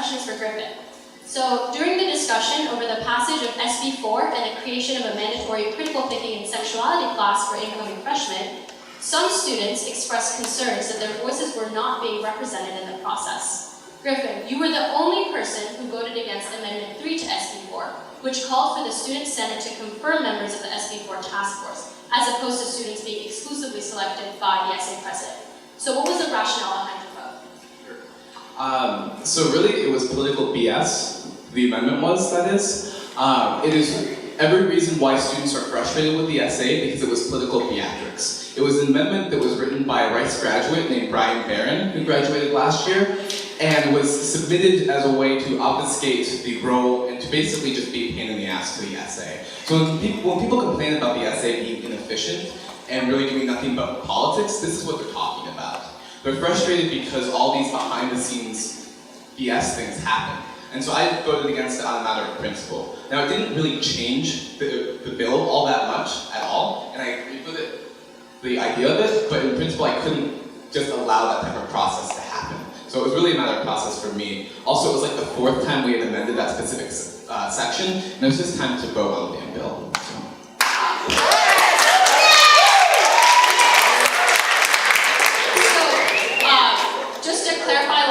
question is for Griffin. So during the discussion over the passage of SB4 and the creation of a mandatory critical thinking and sexuality class for incoming freshmen, some students expressed concerns that their voices were not being represented in the process. Griffin, you were the only person who voted against Amendment 3 to SB4, which called for the Student Senate to confirm members of the SB4 task force, as opposed to students being exclusively selected by the SA president. So what was the rationale behind your vote? So really, it was political BS. The amendment was, that is. It is every reason why students are frustrated with the essay because it was political theatrics. It was an amendment that was written by a Rice graduate named Brian Barron, who graduated last year, and was submitted as a way to obfuscate the role and to basically just be a pain in the ass to the essay. So when people complain about the essay being inefficient and really doing nothing but politics, this is what they're talking about. They're frustrated because all these behind-the-scenes BS things happen. And so I voted against it on a matter of principle. Now, it didn't really change the bill all that much at all, and I agreed with it, the idea of it, but in principle, I couldn't just allow that type of process to happen. So it was really a matter of process for me. Also, it was like the 4th time we had amended that specific section, and it was just time to vote on the damn bill. Just to clarify,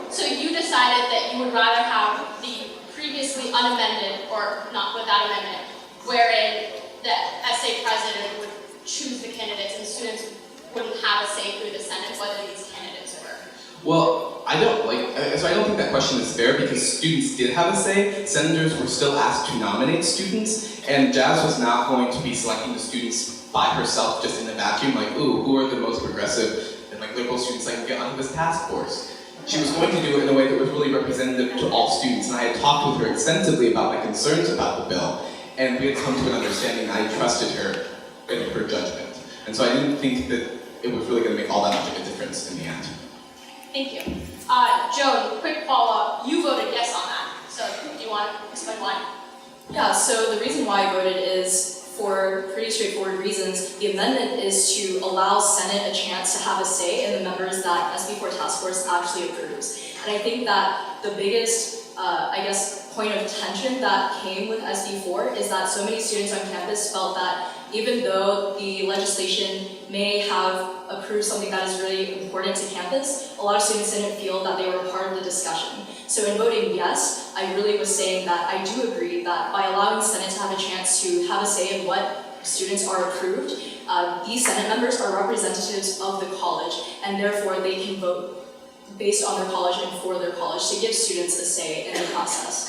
so you decided that you would rather have the previously unamended, or not with that amendment, wherein the SA president would choose the candidates and students wouldn't have a say through the Senate whether these candidates were. Well, I don't think that question is fair because students did have a say. Senators were still asked to nominate students, and Jazz was not going to be selecting the students by herself just in a vacuum, like, ooh, who are the most progressive and like liberal students I can get onto this task force. She was going to do it in a way that was really representative to all students, and I had talked with her extensively about my concerns about the bill, and we had come to an understanding, and I trusted her in her judgment. And so I didn't think that it was really going to make all that much of a difference in the end. Thank you. Joan, quick follow-up. You voted yes on that, so do you want to explain why? Yeah, so the reason why I voted is for pretty straightforward reasons. The amendment is to allow Senate a chance to have a say in the members that SB4 Task Force actually approves. And I think that the biggest, point of tension that came with SB4 is that so many students on campus felt that even though the legislation may have approved something that is really important to campus, a lot of students didn't feel that they were part of the discussion. So in voting yes, I really was saying that I do agree that by allowing Senate to have a chance to have a say in what students are approved, these Senate members are representatives of the college, and therefore they can vote based on their college and for their college to give students a say in the process.